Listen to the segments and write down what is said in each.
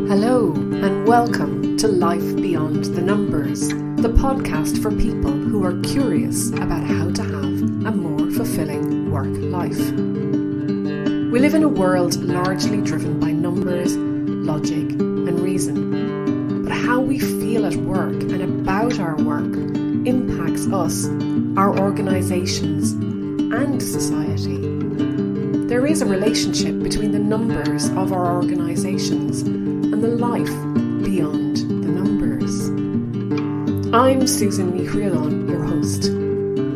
Hello and welcome to Life Beyond the Numbers, the podcast for people who are curious about how to have a more fulfilling work life. We live in a world largely driven by numbers, logic and reason. But how we feel at work and about our work impacts us, our organisations and society. There is a relationship between the numbers of our organisations and the life beyond the numbers. I'm Susan Michelon, your host.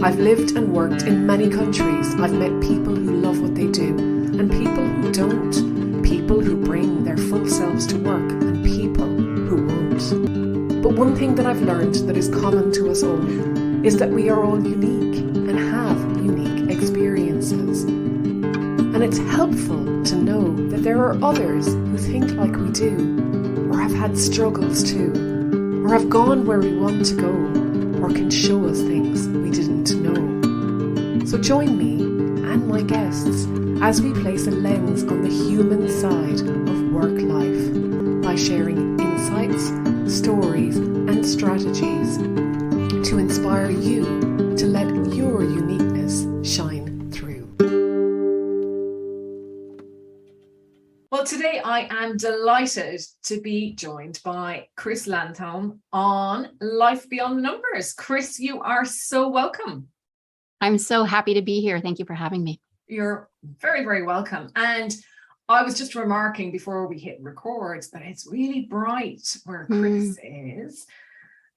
I've lived and worked in many countries. I've met people who love what they do and people who don't, people who bring their full selves to work and people who won't. But one thing that I've learned that is common to us all is that we are all unique and have unique experiences. And it's helpful to know that there are others who think like we do, or have had struggles too, or have gone where we want to go, or can show us things we didn't know. So join me and my guests as we place a lens on the human side of work life by sharing insights, stories, and strategies to inspire you to let your uniqueness shine through. Well, today I am delighted to be joined by Kris Lantheaume on Life Beyond the Numbers. Kris, you are so welcome. I'm so happy to be here. Thank you for having me. You're very, very welcome. And I was just remarking before we hit record that it's really bright where Kris is.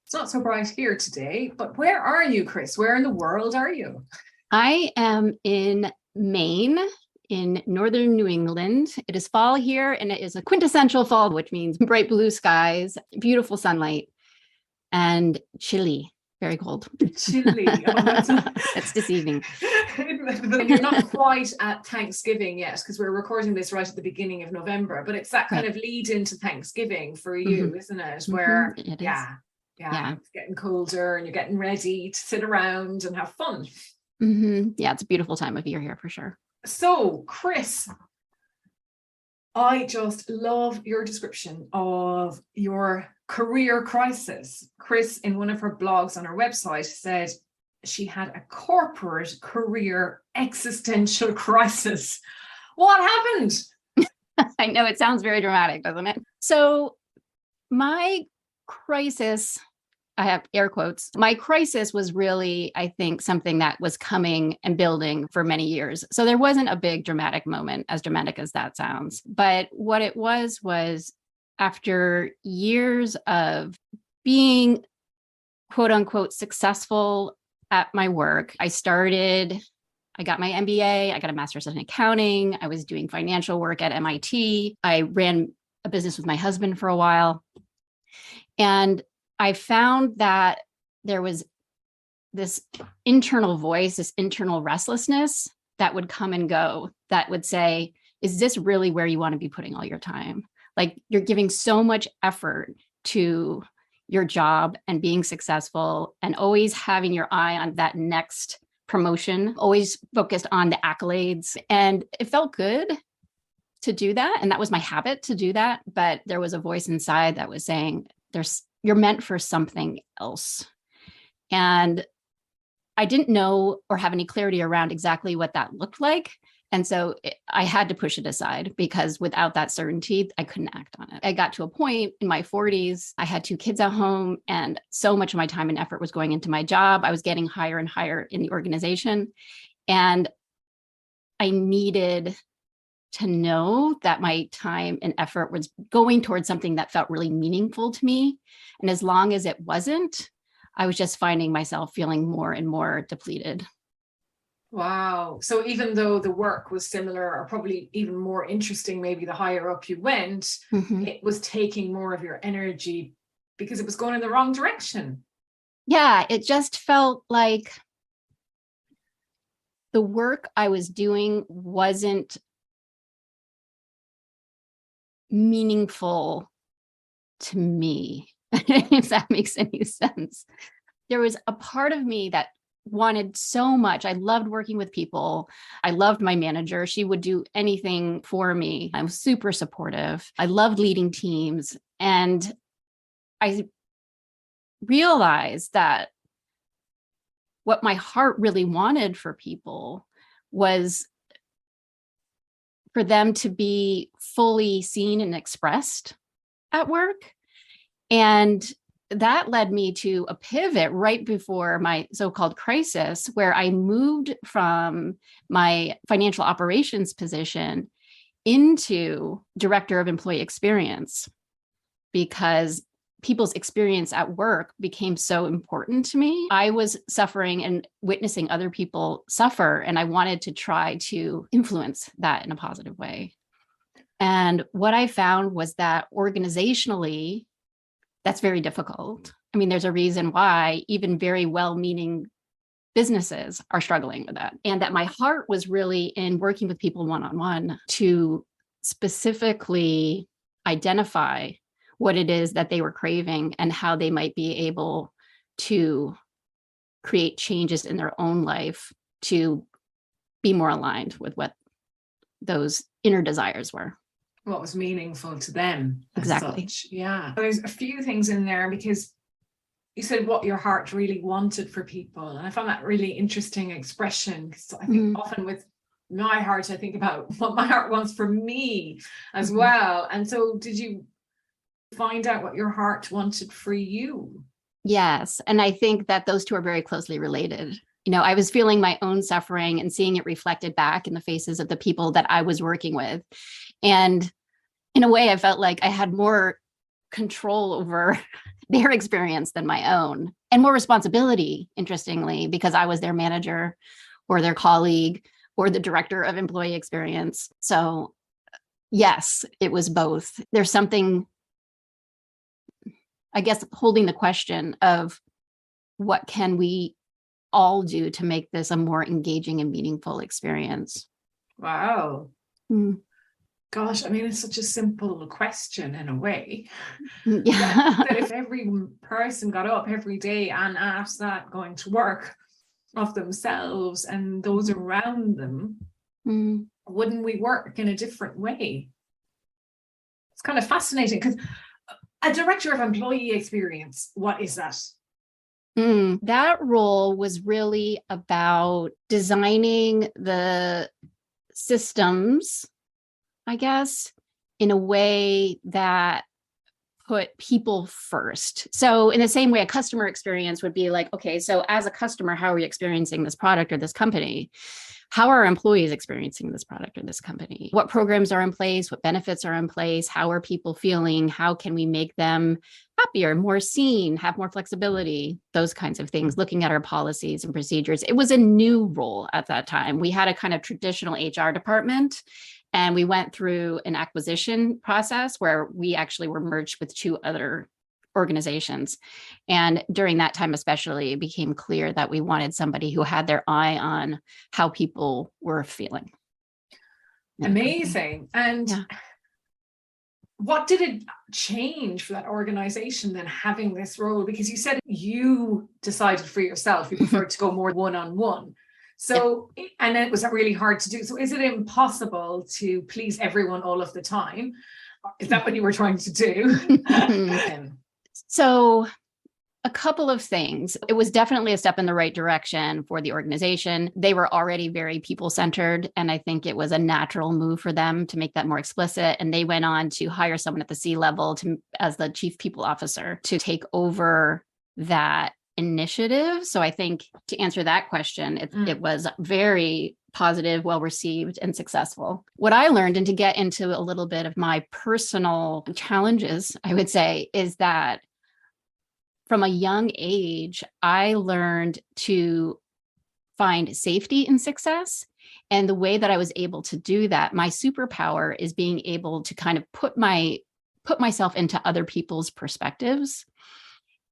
It's not so bright here today, but where are you, Kris? Where in the world are you? I am in Maine, in northern New England. It is fall here, and it is a quintessential fall, which means bright blue skies, beautiful sunlight, and chilly, very cold. Chilly. It's deceiving. And you're not quite at Thanksgiving yet, because we're recording this right at the beginning of November, but it's that kind of lead into Thanksgiving for you, isn't it? Where, it is. Yeah, it's getting colder and you're getting ready to sit around and have fun. Yeah, it's a beautiful time of year here for sure. So, Kris, I just love your description of your career crisis. Kris, in one of her blogs on her website, said she had a corporate career existential crisis. What happened? I know it sounds very dramatic, doesn't it? So my crisis, I have air quotes, my crisis was really, I think, something that was coming and building for many years. So there wasn't a big dramatic moment, as dramatic as that sounds. But what it was after years of being, quote unquote, successful at my work, I got my MBA, I got a master's in accounting, I was doing financial work at MIT, I ran a business with my husband for a while. And I found that there was this internal voice, this internal restlessness that would come and go, that would say, is this really where you want to be putting all your time? Like, you're giving so much effort to your job and being successful and always having your eye on that next promotion, always focused on the accolades. And it felt good to do that. And that was my habit to do that. But there was a voice inside that was saying, you're meant for something else. And I didn't know or have any clarity around exactly what that looked like. And so I had to push it aside, because without that certainty, I couldn't act on it. I got to a point in my 40s, I had 2 kids at home, and so much of my time and effort was going into my job. I was getting higher and higher in the organization. And I needed to know that my time and effort was going towards something that felt really meaningful to me. And as long as it wasn't, I was just finding myself feeling more and more depleted. Wow. So even though the work was similar, or probably even more interesting, maybe the higher up you went, it was taking more of your energy because it was going in the wrong direction. Yeah, it just felt like the work I was doing wasn't meaningful to me, if that makes any sense. There was a part of me that wanted so much. I loved working with people. I loved my manager. She would do anything for me. I was super supportive. I loved leading teams. And I realized that what my heart really wanted for people was for them to be fully seen and expressed at work. And that led me to a pivot right before my so-called crisis, where I moved from my financial operations position into director of employee experience, because people's experience at work became so important to me. I was suffering and witnessing other people suffer, and I wanted to try to influence that in a positive way. And what I found was that organizationally, that's very difficult. I mean, there's a reason why even very well-meaning businesses are struggling with that. And that my heart was really in working with people one-on-one to specifically identify what it is that they were craving and how they might be able to create changes in their own life to be more aligned with what those inner desires were. What was meaningful to them. Exactly. Such. Yeah. There's a few things in there, because you said what your heart really wanted for people. And I found that really interesting expression, because I think often with my heart, I think about what my heart wants for me as well. And so did you find out what your heart wanted for you? Yes. And I think that those two are very closely related. You know, I was feeling my own suffering and seeing it reflected back in the faces of the people that I was working with. And in a way, I felt like I had more control over their experience than my own, and more responsibility, interestingly, because I was their manager or their colleague or the director of employee experience. So yes, it was both. There's something, I guess, holding the question of what can we all do to make this a more engaging and meaningful experience? Wow. Gosh, I mean, it's such a simple question in a way. Yeah. That if every person got up every day and asked that going to work of themselves and those around them, wouldn't we work in a different way? It's kind of fascinating, because a director of employee experience, what is that? That role was really about designing the systems, I guess, in a way that put people first. So in the same way, a customer experience would be like, okay, so as a customer, how are we experiencing this product or this company? How are employees experiencing this product or this company? What programs are in place? What benefits are in place? How are people feeling? How can we make them happier, more seen, have more flexibility? Those kinds of things, looking at our policies and procedures. It was a new role at that time. We had a kind of traditional HR department, and we went through an acquisition process where we actually were merged with two other organizations. And during that time, especially, it became clear that we wanted somebody who had their eye on how people were feeling. Amazing. And what did it change for that organization then, having this role? Because you said you decided for yourself, you preferred to go more one-on-one. So, and it was really hard to do. So is it impossible to please everyone all of the time? Is that what you were trying to do? So a couple of things. It was definitely a step in the right direction for the organization. They were already very people-centered, and I think it was a natural move for them to make that more explicit. And they went on to hire someone at the C-level as the chief people officer to take over that initiative. So I think to answer that question, it was very positive, well-received, and successful. What I learned, and to get into a little bit of my personal challenges, I would say, is that from a young age, I learned to find safety in success. And the way that I was able to do that, my superpower is being able to kind of put myself into other people's perspectives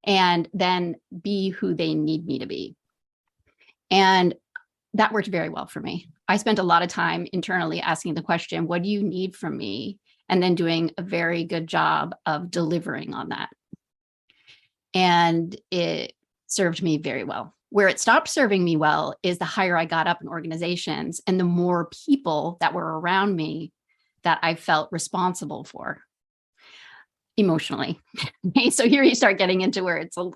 and then be who they need me to be. And that worked very well for me. I spent a lot of time internally asking the question, what do you need from me? And then doing a very good job of delivering on that. And it served me very well. Where it stopped serving me well is the higher I got up in organizations and the more people that were around me that I felt responsible for emotionally. Okay, so here you start getting into where it's a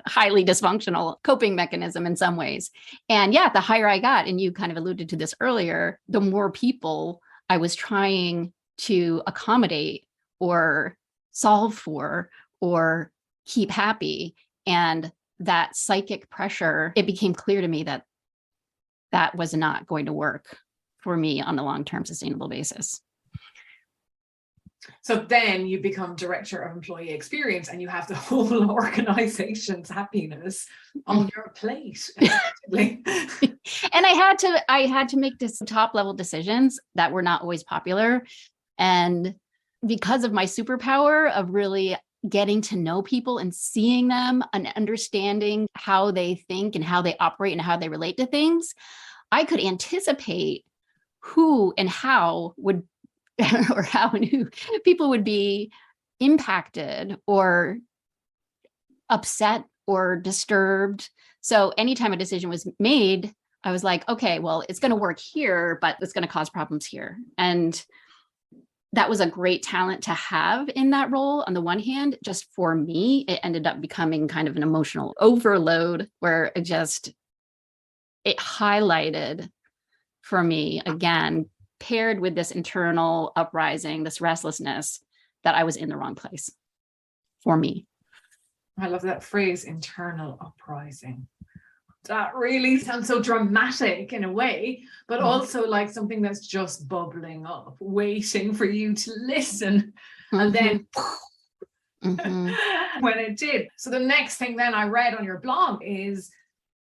highly dysfunctional coping mechanism in some ways. And yeah, the higher I got, and you kind of alluded to this earlier, the more people I was trying to accommodate or solve for or keep happy. And that psychic pressure, it became clear to me that that was not going to work for me on a long-term sustainable basis. So then you become director of employee experience and you have the whole organization's happiness on your plate. And I had to make this top level decisions that were not always popular. And because of my superpower of really getting to know people and seeing them and understanding how they think and how they operate and how they relate to things, I could anticipate who and how would or how and who people would be impacted or upset or disturbed. So anytime a decision was made, I was like, okay, well, it's going to work here, but it's going to cause problems here. And that was a great talent to have in that role. On the one hand, just for me, it ended up becoming kind of an emotional overload where it highlighted for me, again, paired with this internal uprising, this restlessness, that I was in the wrong place for me. I love that phrase, internal uprising. That really sounds so dramatic in a way, but also like something that's just bubbling up, waiting for you to listen. And then when it did. So the next thing then I read on your blog is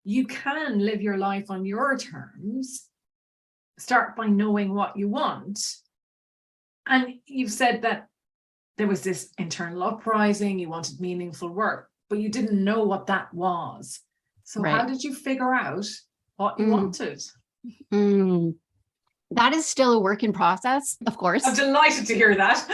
you can live your life on your terms. Start by knowing what you want. And you've said that there was this internal uprising, you wanted meaningful work, but you didn't know what that was. So How did you figure out what you wanted? That is still a work in process, of course. I'm delighted to hear that.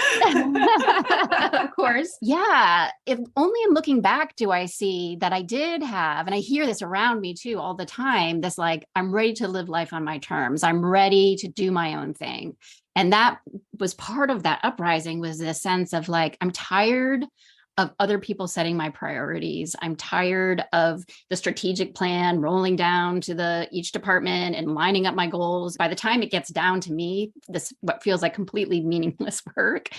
Of course. Yeah. If only in looking back do I see that I did have, and I hear this around me too all the time, this like, I'm ready to live life on my terms. I'm ready to do my own thing. And that was part of that uprising, was this sense of like, I'm tired of other people setting my priorities. I'm tired of the strategic plan rolling down to each department and lining up my goals. By the time it gets down to me, this what feels like completely meaningless work,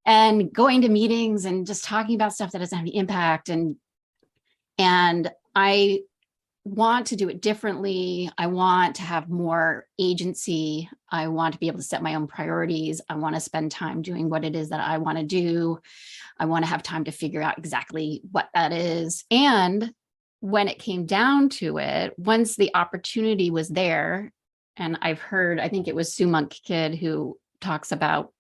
and going to meetings and just talking about stuff that doesn't have any impact. And I want to do it differently. I want to have more agency. I want to be able to set my own priorities. I want to spend time doing what it is that I want to do. I want to have time to figure out exactly what that is. And when it came down to it, once the opportunity was there, and I think it was Sue Monk Kidd who talks about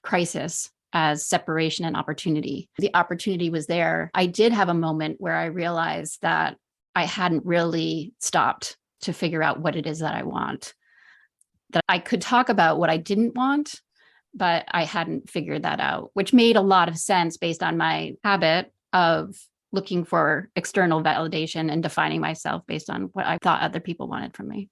crisis as separation and opportunity. The opportunity was there. I did have a moment where I realized that I hadn't really stopped to figure out what it is that I want. That I could talk about what I didn't want, but I hadn't figured that out, which made a lot of sense based on my habit of looking for external validation and defining myself based on what I thought other people wanted from me.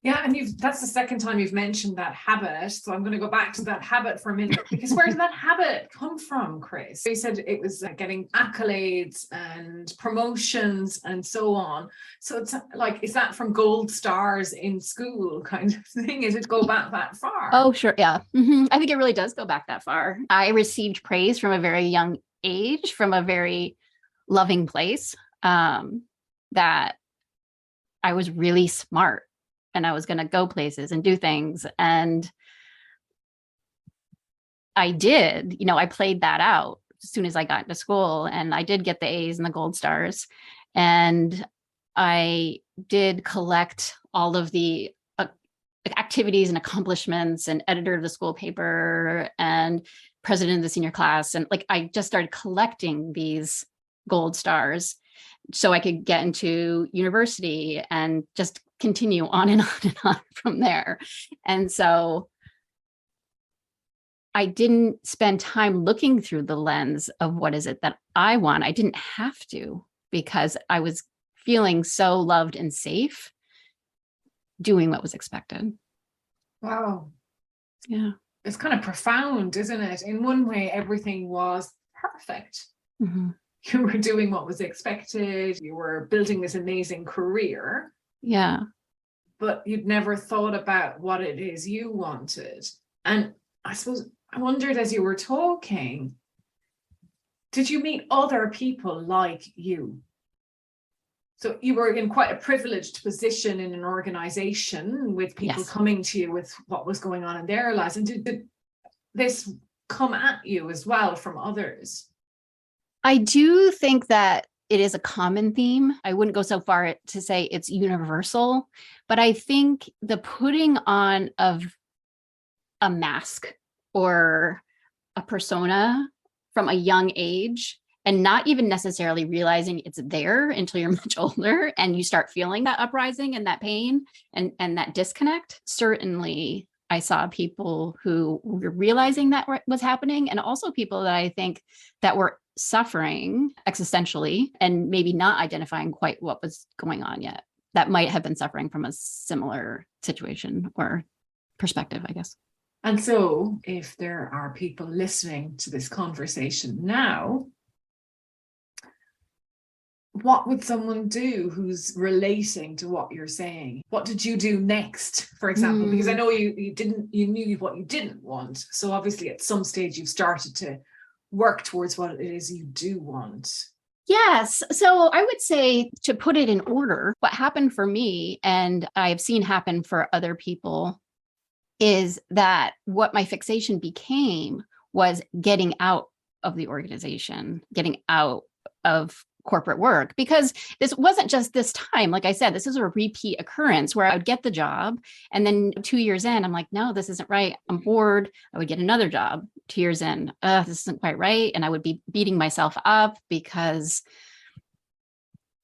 Yeah, and that's the second time you've mentioned that habit. So I'm going to go back to that habit for a minute, because where did that habit come from, Kris? You said it was getting accolades and promotions and so on. So it's like, is that from gold stars in school kind of thing? Is it go back that far? Oh, sure. Yeah. I think it really does go back that far. I received praise from a very young age, from a very loving place, that I was really smart. And I was going to go places and do things. And I did, I played that out as soon as I got into school, and I did get the A's and the gold stars. And I did collect all of the activities and accomplishments, and editor of the school paper and president of the senior class. And like, I just started collecting these gold stars so I could get into university and just continue on and on and on from there. And so I didn't spend time looking through the lens of what is it that I want. I didn't have to, because I was feeling so loved and safe doing what was expected. Wow. Yeah. It's kind of profound, isn't it? In one way, everything was perfect. Mm-hmm. You were doing what was expected. You were building this amazing career. Yeah. But you'd never thought about what it is you wanted. And I suppose I wondered, as you were talking, did you meet other people like you? So you were in quite a privileged position in an organization with people coming to you with what was going on in their lives. And did this come at you as well from others? I do think that it is a common theme. I wouldn't go so far to say it's universal, but I think the putting on of a mask or a persona from a young age and not even necessarily realizing it's there until you're much older and you start feeling that uprising and that pain and that disconnect. Certainly, I saw people who were realizing that was happening, and also people that I think that were suffering existentially and maybe not identifying quite what was going on yet, that might have been suffering from a similar situation or perspective, I guess. And so if there are people listening to this conversation now, what would someone do who's relating to what you're saying? What did you do next, for example? Because I know you knew what you didn't want. So obviously at some stage you've started to work towards what it is you do want. Yes. So I would say, to put it in order, what happened for me, and I've seen happen for other people, is that what my fixation became was getting out of the organization, getting out of corporate work, because this wasn't just this time. Like I said, this is a repeat occurrence where I would get the job and then 2 years in, I'm like, no, this isn't right. I'm bored. I would get another job 2 years in. This isn't quite right. And I would be beating myself up because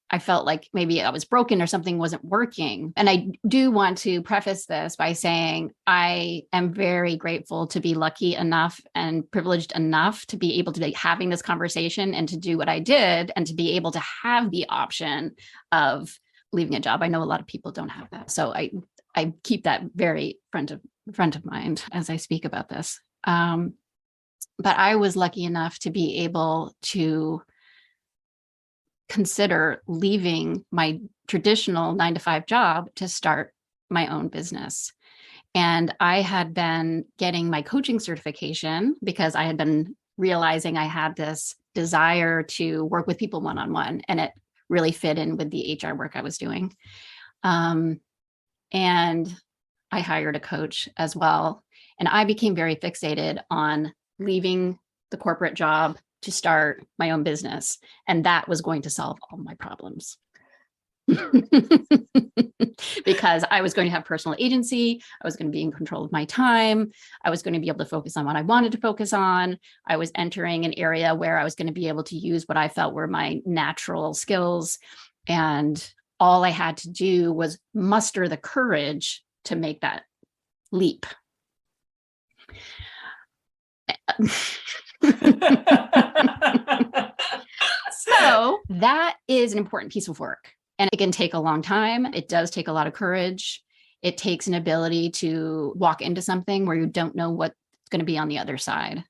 I felt like maybe I was broken or something wasn't working. And I do want to preface this by saying I am very grateful to be lucky enough and privileged enough to be able to be having this conversation and to do what I did and to be able to have the option of leaving a job. I know a lot of people don't have that. So I keep that very front of mind as I speak about this. But I was lucky enough to be able to consider leaving my traditional 9-to-5 job to start my own business. And I had been getting my coaching certification because I had been realizing I had this desire to work with people one-on-one, and it really fit in with the HR work I was doing. And I hired a coach as well. And I became very fixated on leaving the corporate job to start my own business. And that was going to solve all my problems. Because I was going to have personal agency. I was going to be in control of my time. I was going to be able to focus on what I wanted to focus on. I was entering an area where I was going to be able to use what I felt were my natural skills. And all I had to do was muster the courage to make that leap. So that is an important piece of work, and it can take a long time. It does take a lot of courage. It takes an ability to walk into something where you don't know what's going to be on the other side.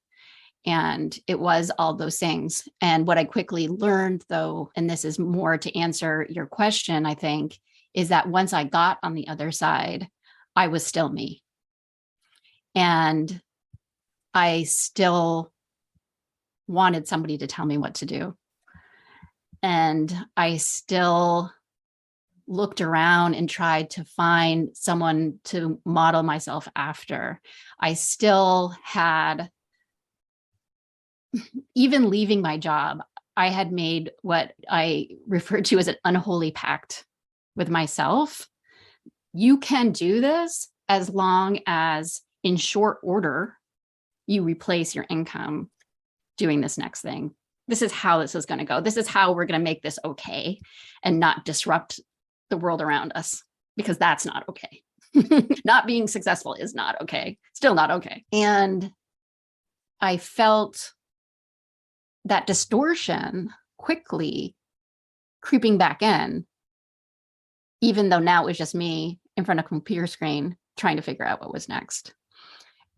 And it was all those things. And what I quickly learned, though, and this is more to answer your question, I think, is that once I got on the other side, I was still me. And I still wanted somebody to tell me what to do. And I still looked around and tried to find someone to model myself after. I still had, even leaving my job, I had made what I refer to as an unholy pact with myself. You can do this as long as, in short order, you replace your income doing this next thing. This is how this is going to go. This is how we're going to make this okay and not disrupt the world around us, because that's not okay. Not being successful is not okay. Still not okay. And I felt that distortion quickly creeping back in even though now it was just me in front of a computer screen trying to figure out what was next.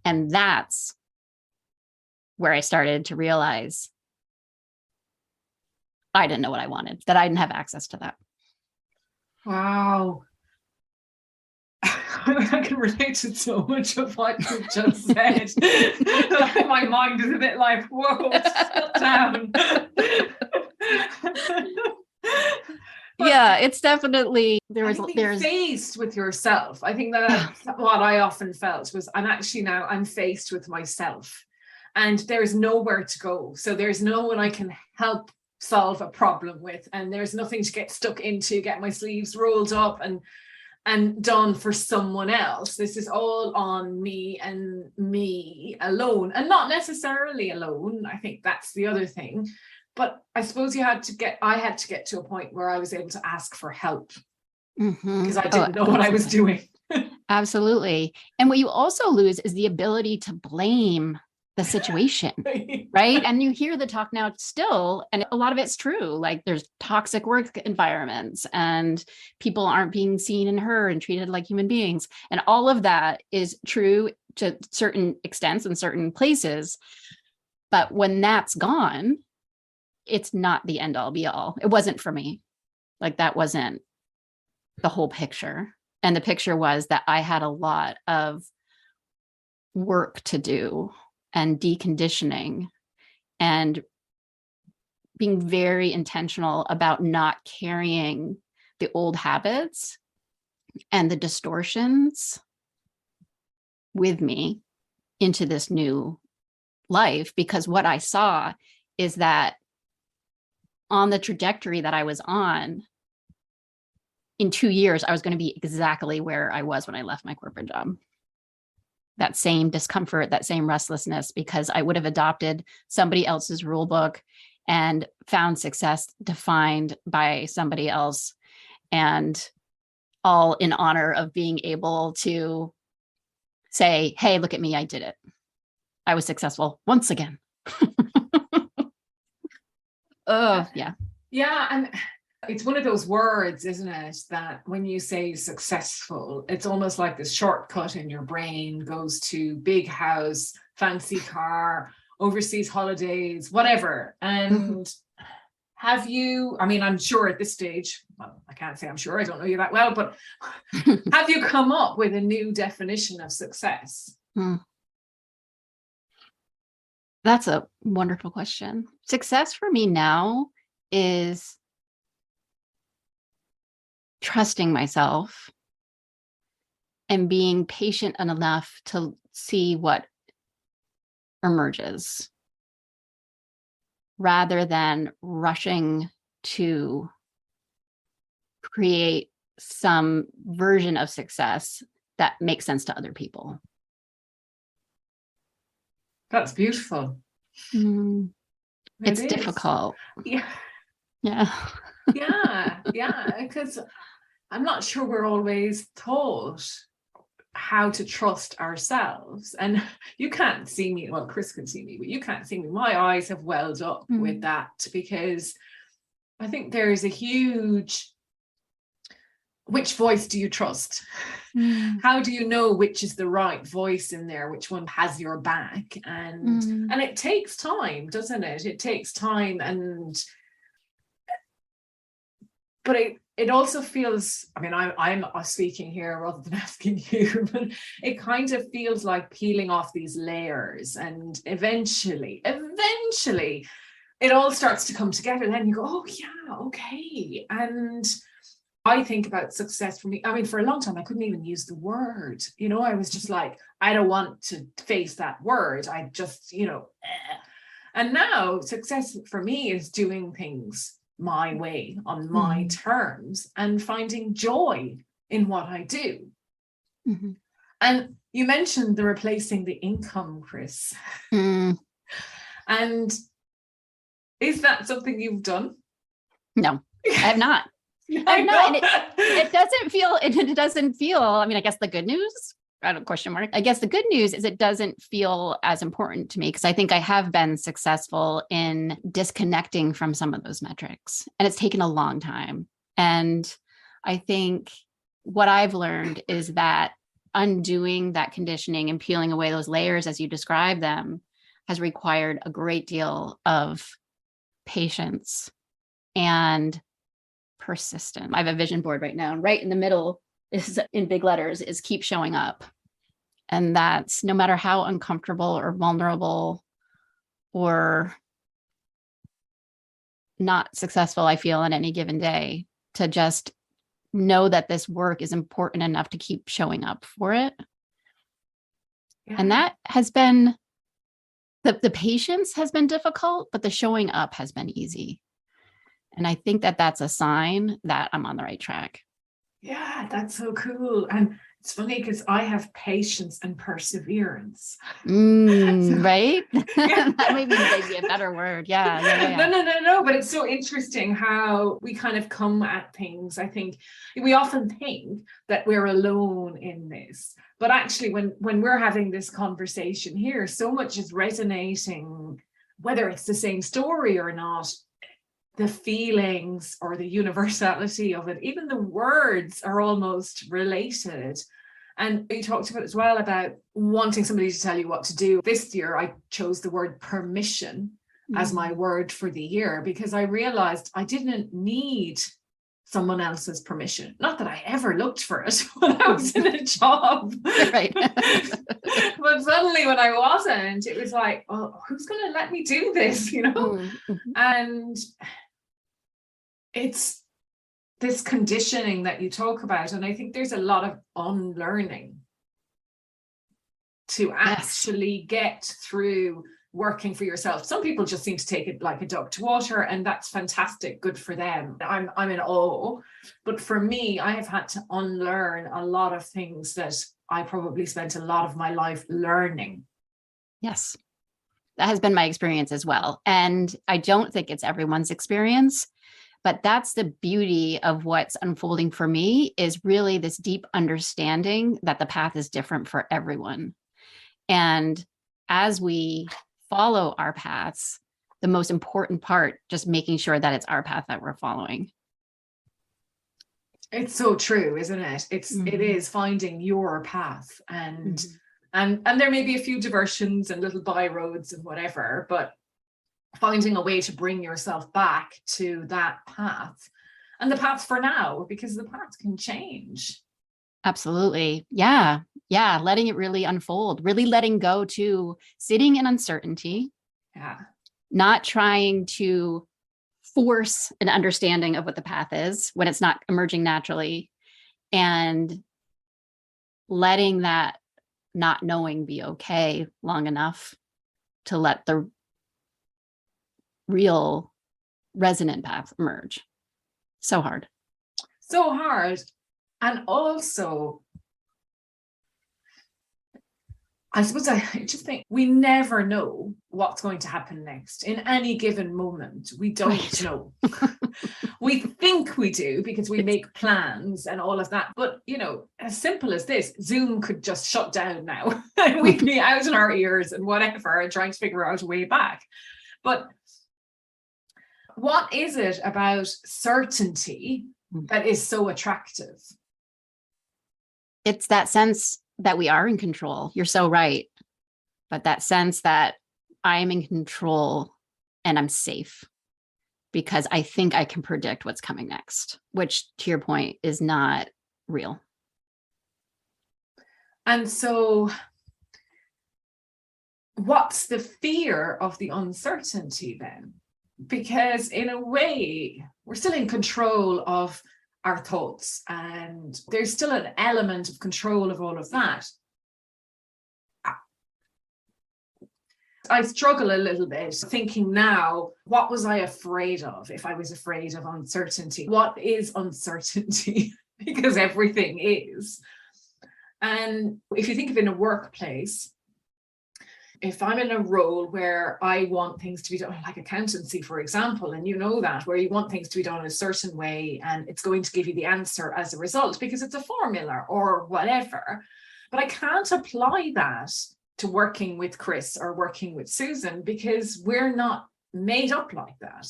And that's where I started to realize I didn't know what I wanted, that I didn't have access to that. Wow. I can relate to so much of what you just said. My mind is a bit like, whoa, sit down. Yeah, it's definitely, there's faced with yourself. I think that's what I often felt was I'm faced with myself and there's nowhere to go. So there's no one I can help solve a problem with, and there's nothing to get stuck into, get my sleeves rolled up and done for someone else. This is all on me and me alone, and not necessarily alone. I think that's the other thing. But I suppose I had to get to a point where I was able to ask for help because I didn't know what I was doing. Absolutely. And what you also lose is the ability to blame the situation, right? And you hear the talk now still, and a lot of it's true. Like there's toxic work environments and people aren't being seen and heard and treated like human beings. And all of that is true to certain extents in certain places. But when that's gone, it's not the end all be all. It wasn't for me. Like that wasn't the whole picture. And the picture was that I had a lot of work to do and deconditioning and being very intentional about not carrying the old habits and the distortions with me into this new life. Because what I saw is that on the trajectory that I was on, in 2 years, I was going to be exactly where I was when I left my corporate job. That same discomfort, that same restlessness, because I would have adopted somebody else's rule book and found success defined by somebody else, and all in honor of being able to say, hey, look at me, I did it. I was successful once again. Oh, yeah. Yeah. And it's one of those words, isn't it, that when you say successful, it's almost like this shortcut in your brain goes to big house, fancy car, overseas holidays, whatever. And have you, I mean, I'm sure at this stage, well, I can't say I'm sure, I don't know you that well, but have you come up with a new definition of success? That's a wonderful question. Success for me now is trusting myself and being patient enough to see what emerges rather than rushing to create some version of success that makes sense to other people. That's beautiful. It's difficult. Yeah. Yeah. Yeah. Because I'm not sure we're always taught how to trust ourselves. And you can't see me. Well, Kris can see me, but you can't see me. My eyes have welled up with that, because I think there is a huge, which voice do you trust? How do you know which is the right voice in there, which one has your back? And it takes time, doesn't it? It takes time. But it also feels, I mean, I'm speaking here rather than asking you, but it kind of feels like peeling off these layers, and eventually it all starts to come together. Then you go, oh yeah, okay. And I think about success for me. I mean, for a long time, I couldn't even use the word. I was just like, I don't want to face that word. I just, And now success for me is doing things my way, on my terms, and finding joy in what I do. And you mentioned the replacing the income, Kris. And is that something you've done? No, I have not. I'm not. And it doesn't feel, I mean, I guess the good news, I don't question mark. I guess the good news is it doesn't feel as important to me, because I think I have been successful in disconnecting from some of those metrics, and it's taken a long time. And I think what I've learned is that undoing that conditioning and peeling away those layers as you describe them has required a great deal of patience and persistence. I have a vision board right now, and right in the middle is in big letters is keep showing up. And that's no matter how uncomfortable or vulnerable or not successful I feel on any given day, to just know that this work is important enough to keep showing up for it. Yeah. And that has been, the patience has been difficult, but the showing up has been easy. And I think that that's a sign that I'm on the right track. Yeah, that's so cool. And it's funny because I have patience and perseverance. Right? Yeah. That may be maybe a better word. Yeah. No. But it's so interesting how we kind of come at things. I think we often think that we're alone in this. But actually, when we're having this conversation here, so much is resonating, whether it's the same story or not. The feelings or the universality of it, even the words are almost related. And you talked about as well about wanting somebody to tell you what to do. This year, I chose the word permission as my word for the year, because I realized I didn't need someone else's permission. Not that I ever looked for it when I was in a job. Right. But suddenly when I wasn't, it was like, oh, who's going to let me do this, And it's this conditioning that you talk about. And I think there's a lot of unlearning to actually get through working for yourself. Some people just seem to take it like a duck to water, and that's fantastic. Good for them. I'm in awe. But for me, I have had to unlearn a lot of things that I probably spent a lot of my life learning. Yes, that has been my experience as well. And I don't think it's everyone's experience. But that's the beauty of what's unfolding for me, is really this deep understanding that the path is different for everyone. And as we follow our paths, the most important part, just making sure that it's our path that we're following. It's so true, isn't it? It is finding your path, and there may be a few diversions and little by roads and whatever, but finding a way to bring yourself back to that path, and the path for now, because the path can change. Absolutely. Yeah. Letting it really unfold, really letting go to sitting in uncertainty. Yeah. Not trying to force an understanding of what the path is when it's not emerging naturally, and letting that not knowing be okay long enough to let the real resonant path emerge. So hard. And also, I suppose I just think we never know what's going to happen next in any given moment. We don't know. We think we do because we make plans and all of that. But, as simple as this, Zoom could just shut down now and we'd be out in our ears and whatever, and trying to figure out a way back. But what is it about certainty that is so attractive? It's that sense that we are in control. You're so right. But that sense that I'm in control and I'm safe because I think I can predict what's coming next, which, to your point, is not real. And so what's the fear of the uncertainty then? Because in a way, we're still in control of our thoughts, and there's still an element of control of all of that. I struggle a little bit thinking now, what was I afraid of if I was afraid of uncertainty? What is uncertainty? Because everything is. And if you think of in a workplace, if I'm in a role where I want things to be done, like accountancy, for example, and that, where you want things to be done in a certain way and it's going to give you the answer as a result because it's a formula or whatever. But I can't apply that to working with Kris or working with Susan because we're not made up like that.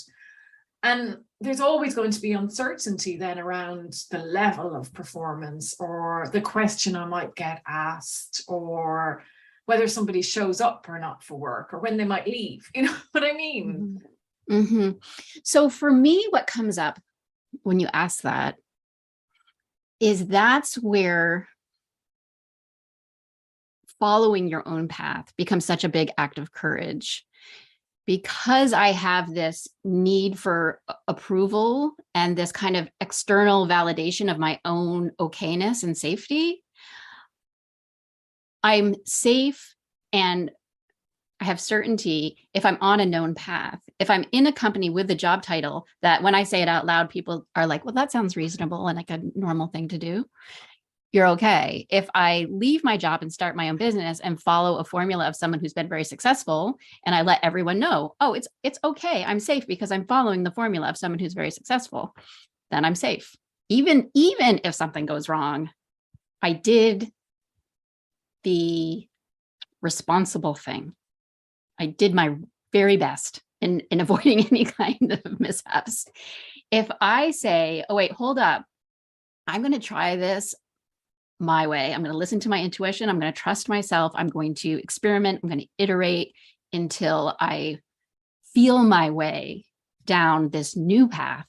And there's always going to be uncertainty then around the level of performance, or the question I might get asked, or whether somebody shows up or not for work, or when they might leave. You know what I mean? So for me, what comes up when you ask that is that's where following your own path becomes such a big act of courage, because I have this need for approval and this kind of external validation of my own okayness and safety. I'm safe and I have certainty if I'm on a known path. If I'm in a company with the job title that when I say it out loud, people are like, well, that sounds reasonable and like a normal thing to do, you're okay. If I leave my job and start my own business and follow a formula of someone who's been very successful, and I let everyone know, oh, it's okay, I'm safe because I'm following the formula of someone who's very successful, then I'm safe. Even if something goes wrong, I did the responsible thing. I did my very best in avoiding any kind of mishaps. If I say, oh, wait, hold up, I'm going to try this my way. I'm going to listen to my intuition. I'm going to trust myself. I'm going to experiment. I'm going to iterate until I feel my way down this new path.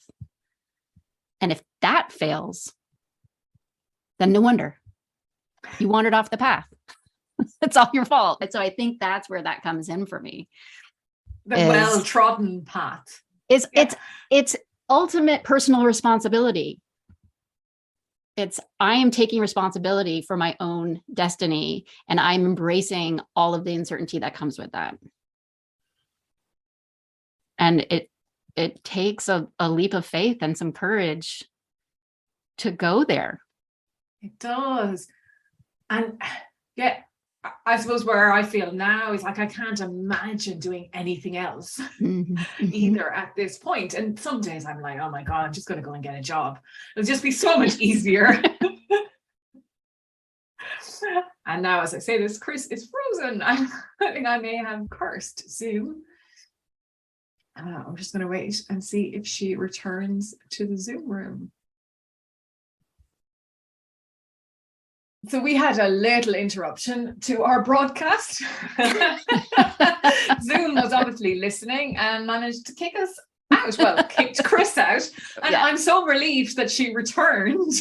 And if that fails, then no wonder you wandered off the path. It's all your fault. And so I think that's where that comes in for me. The well-trodden path. It's ultimate personal responsibility. I am taking responsibility for my own destiny, and I'm embracing all of the uncertainty that comes with that. And it takes a leap of faith and some courage to go there. It does. And yeah, I suppose where I feel now is like I can't imagine doing anything else either at this point. And some days I'm like, oh my God, I'm just going to go and get a job. It'll just be so much easier. And now, as I say this, Kris is frozen. I think I may have cursed Zoom. I'm just going to wait and see if she returns to the Zoom room. So we had a little interruption to our broadcast. Zoom was obviously listening and managed to kick us out. Well, kicked Kris out. And yeah. I'm so relieved that she returned.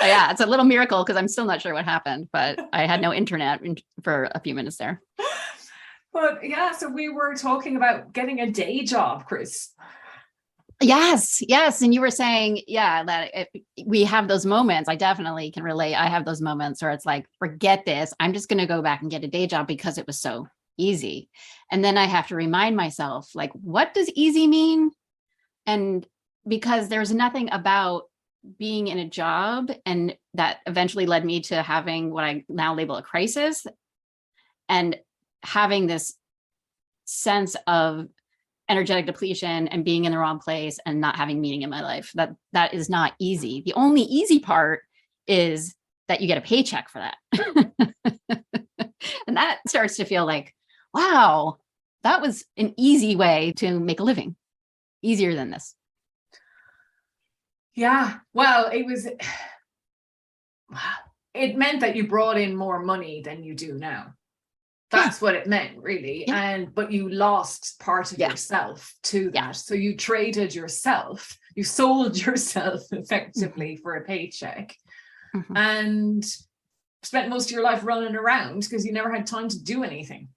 Yeah, it's a little miracle because I'm still not sure what happened, but I had no internet for a few minutes there. But yeah, so we were talking about getting a day job, Kris. Yes. And you were saying, that we have those moments. I definitely can relate. I have those moments where it's like, forget this. I'm just going to go back and get a day job because it was so easy. And then I have to remind myself, like, what does easy mean? And because there's nothing about being in a job, and that eventually led me to having what I now label a crisis, and having this sense of energetic depletion and being in the wrong place and not having meaning in my life. That is not easy. The only easy part is that you get a paycheck for that. And that starts to feel like, wow, that was an easy way to make a living. Easier than this. Yeah. Well, it meant that you brought in more money than you do now. That's what it meant, really. Yeah. But you lost part of yourself to that. Yeah. So you traded yourself, you sold yourself effectively for a paycheck, and spent most of your life running around because you never had time to do anything.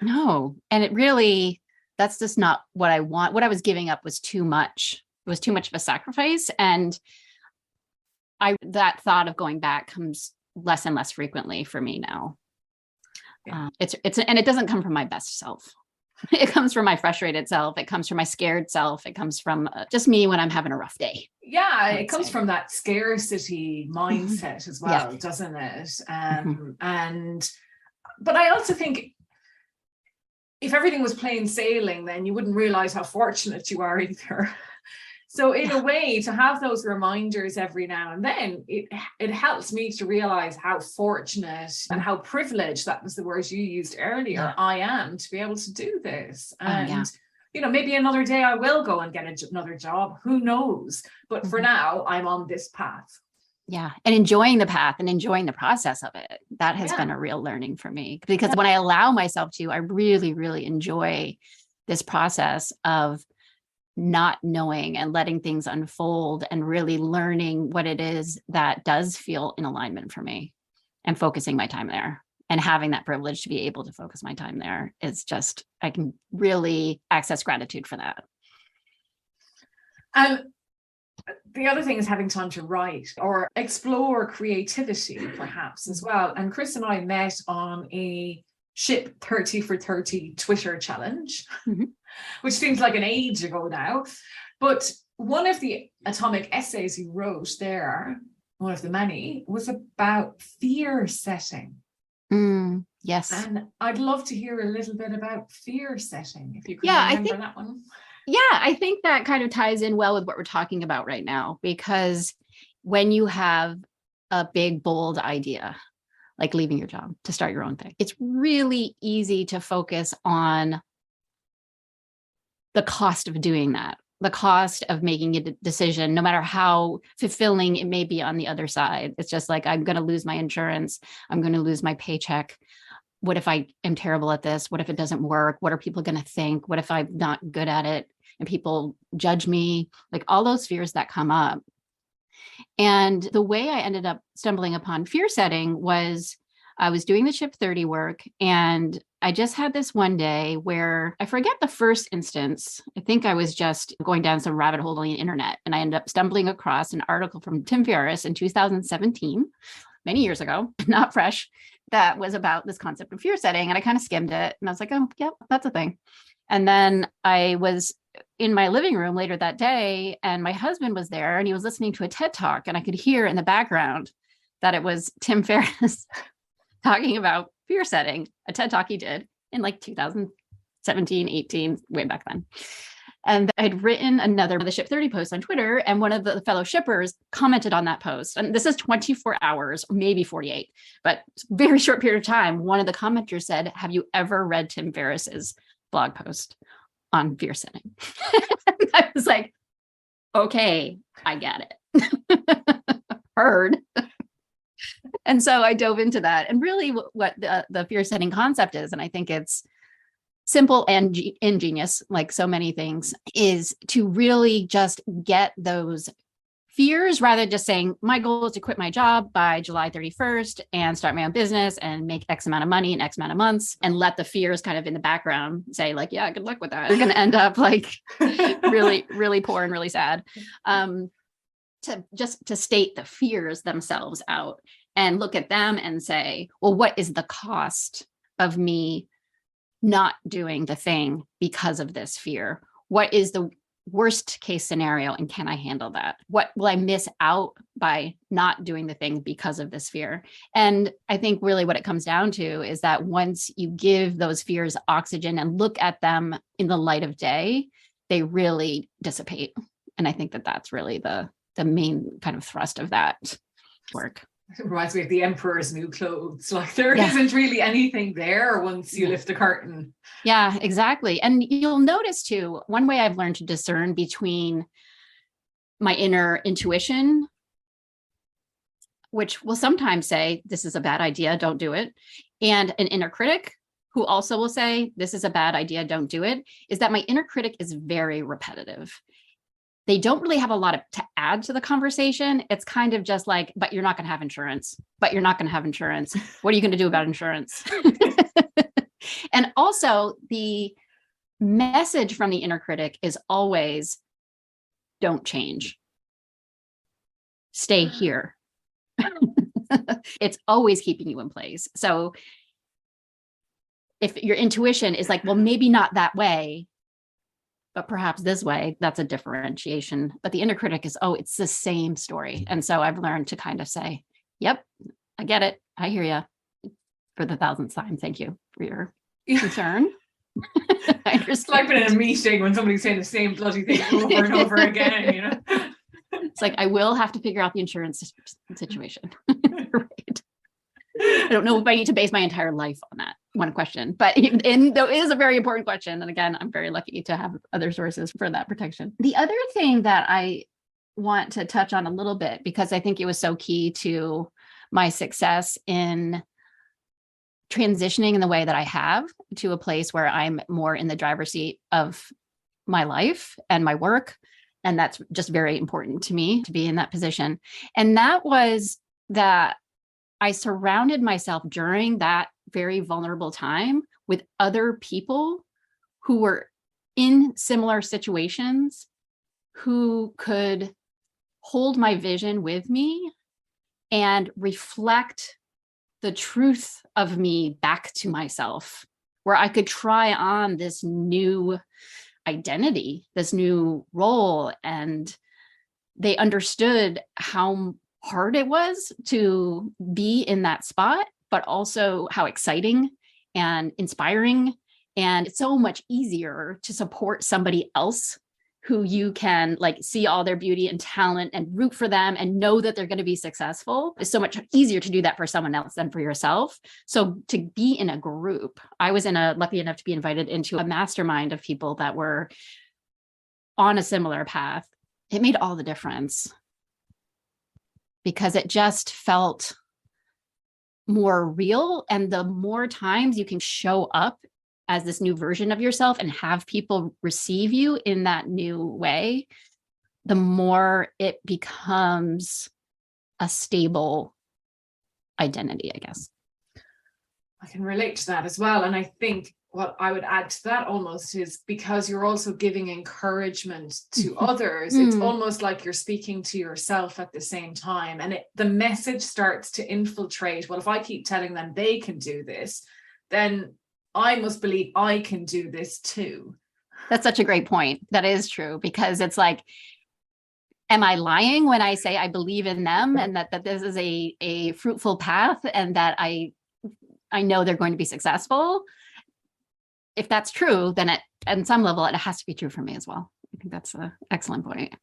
No. And that's just not what I want. What I was giving up was too much. It was too much of a sacrifice. And that thought of going back comes less and less frequently for me now. Yeah. And it doesn't come from my best self. It comes from my frustrated self. It comes from my scared self. It comes from just me when I'm having a rough day. Yeah, it comes from that scarcity mindset as well, doesn't it? But I also think if everything was plain sailing, then you wouldn't realize how fortunate you are either. So in a way, to have those reminders every now and then, it helps me to realize how fortunate and how privileged, that was the words you used earlier, I am to be able to do this. And maybe another day I will go and get another job. Who knows? But for now, I'm on this path. Yeah. And enjoying the path and enjoying the process of it. That has been a real learning for me, because when I allow myself to, I really, really enjoy this process of not knowing and letting things unfold and really learning what it is that does feel in alignment for me, and focusing my time there. And having that privilege to be able to focus my time there is just, I can really access gratitude for that. And the other thing is having time to write or explore creativity, perhaps, as well. And Kris and I met on a Ship 30 for 30 Twitter challenge, which seems like an age ago now. But one of the atomic essays you wrote there, one of the many, was about fear setting. Yes. And I'd love to hear a little bit about fear setting, if you can remember that one. Yeah, I think that kind of ties in well with what we're talking about right now, because when you have a big, bold idea, like leaving your job to start your own thing, it's really easy to focus on the cost of doing that, the cost of making a decision, no matter how fulfilling it may be on the other side. It's just like, I'm going to lose my insurance. I'm going to lose my paycheck. What if I am terrible at this? What if it doesn't work? What are people going to think? What if I'm not good at it and people judge me? Like all those fears that come up. And the way I ended up stumbling upon fear setting was I was doing the Ship 30 work, and I just had this one day where I forget the first instance. I think I was just going down some rabbit hole on the internet, and I ended up stumbling across an article from Tim Ferriss in 2017, many years ago, not fresh, that was about this concept of fear setting. And I kind of skimmed it and I was like, oh, yep, that's a thing. And then I was in my living room later that day, and my husband was there and he was listening to a TED Talk, and I could hear in the background that it was Tim Ferriss talking about fear setting, a TED Talk he did in like 2017, 18, way back then. And I'd written another of the Ship 30 post on Twitter, and one of the fellow shippers commented on that post. And this is 24 hours, maybe 48, but very short period of time. One of the commenters said, have you ever read Tim Ferriss's blog post on fear setting? I was like, okay, I get it. Heard. And so I dove into that, and really what the fear setting concept is, and I think it's simple and ingenious, like so many things, is to really just get those fears, rather than just saying, my goal is to quit my job by July 31st and start my own business and make X amount of money in X amount of months, and let the fears kind of in the background say like, yeah, good luck with that. You're going to end up like really, really poor and really sad. To state the fears themselves out and look at them and say, well, what is the cost of me not doing the thing because of this fear? What is the worst case scenario, and can I handle that? What will I miss out by not doing the thing because of this fear? And I think really what it comes down to is that once you give those fears oxygen and look at them in the light of day, they really dissipate. And I think that that's really the main kind of thrust of that work. It reminds me of the Emperor's New Clothes. Like there isn't really anything there once you lift the curtain. Yeah, exactly. And you'll notice too, one way I've learned to discern between my inner intuition, which will sometimes say, this is a bad idea, don't do it, and an inner critic who also will say, this is a bad idea, don't do it, is that my inner critic is very repetitive. They don't really have a lot to add to the conversation. It's kind of just like, but you're not going to have insurance, but you're not going to have insurance. What are you going to do about insurance? And also the message from the inner critic is always, don't change. Stay here. It's always keeping you in place. So if your intuition is like, well, maybe not that way, but perhaps this way, that's a differentiation. But the inner critic is, oh, it's the same story. And so I've learned to kind of say, yep, I get it. I hear you for the 1,000th time. Thank you for your concern. I understand. It's like being in a meeting when somebody's saying the same bloody thing over and over again, you know? It's like, I will have to figure out the insurance situation. Right. I don't know if I need to base my entire life on that one question, but it is a very important question. And again, I'm very lucky to have other sources for that protection. The other thing that I want to touch on a little bit, because I think it was so key to my success in transitioning in the way that I have to a place where I'm more in the driver's seat of my life and my work. And that's just very important to me to be in that position. And that was that I surrounded myself during that very vulnerable time with other people who were in similar situations, who could hold my vision with me and reflect the truth of me back to myself, where I could try on this new identity, this new role. And they understood how hard it was to be in that spot, but also how exciting and inspiring. And it's so much easier to support somebody else who you can like see all their beauty and talent and root for them and know that they're going to be successful. It's so much easier to do that for someone else than for yourself. So to be in a group, I was lucky enough to be invited into a mastermind of people that were on a similar path. It made all the difference because it just felt more real. And the more times you can show up as this new version of yourself and have people receive you in that new way, the more it becomes a stable identity, I guess. I can relate to that as well. And I think what I would add to that almost is because you're also giving encouragement to others, it's almost like you're speaking to yourself at the same time. And the message starts to infiltrate. Well, if I keep telling them they can do this, then I must believe I can do this too. That's such a great point. That is true, because it's like, am I lying when I say I believe in them and that this is a fruitful path and that I know they're going to be successful? If that's true, then at some level, it has to be true for me as well. I think that's an excellent point.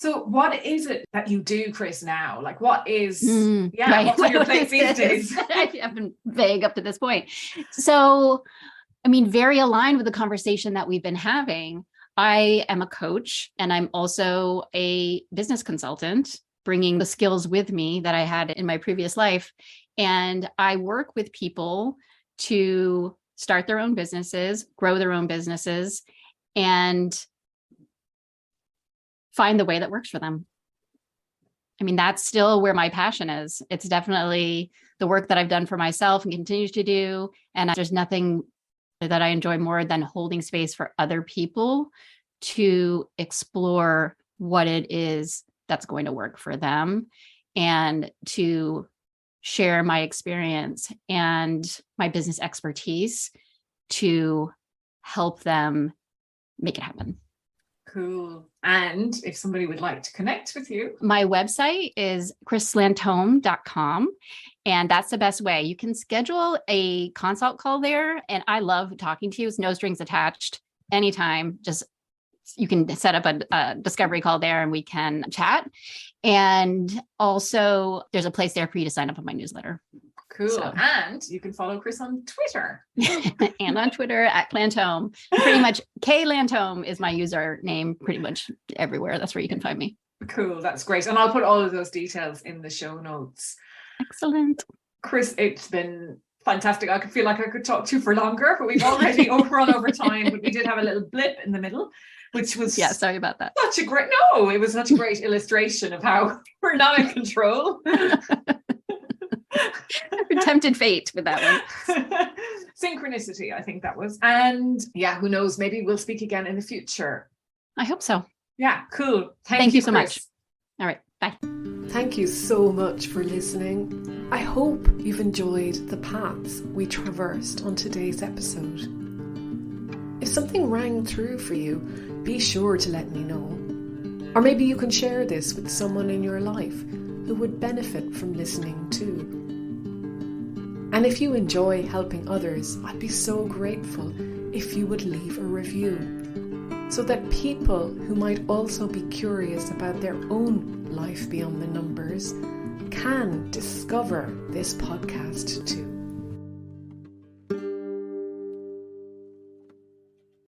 So what is it that you do, Kris, now? Like what is, right. What's on your plate these days? I've been vague up to this point. So, I mean, very aligned with the conversation that we've been having. I am a coach and I'm also a business consultant, bringing the skills with me that I had in my previous life. And I work with people to start their own businesses, grow their own businesses, and find the way that works for them. I mean, that's still where my passion is. It's definitely the work that I've done for myself and continue to do. And there's nothing that I enjoy more than holding space for other people to explore what it is that's going to work for them and to share my experience and my business expertise to help them make it happen. Cool. And if somebody would like to connect with you, my website is krislantheaume.com. And that's the best way. You can schedule a consult call there. And I love talking to you. It's no strings attached anytime. Just you can set up a discovery call there and we can chat. And also there's a place there for you to sign up on my newsletter. Cool. So. And you can follow Kris on Twitter. And on Twitter at Lantheaume. Pretty much K Lantheaume is my username pretty much everywhere. That's where you can find me. Cool. That's great. And I'll put all of those details in the show notes. Excellent. Kris, it's been fantastic. I could feel like I could talk to you for longer, but we've already run over time. But we did have a little blip in the middle, which was sorry about that. It was such a great illustration of how we're not in control. Tempted fate with that one. Synchronicity, I think that was. And yeah, who knows? Maybe we'll speak again in the future. I hope so. Yeah, cool. Thank you so Kris. much. All right, bye. Thank you so much for listening. I hope you've enjoyed the paths we traversed on today's episode. If something rang through for you, be sure to let me know. Or maybe you can share this with someone in your life who would benefit from listening too. And if you enjoy helping others, I'd be so grateful if you would leave a review so that people who might also be curious about their own life beyond the numbers can discover this podcast too.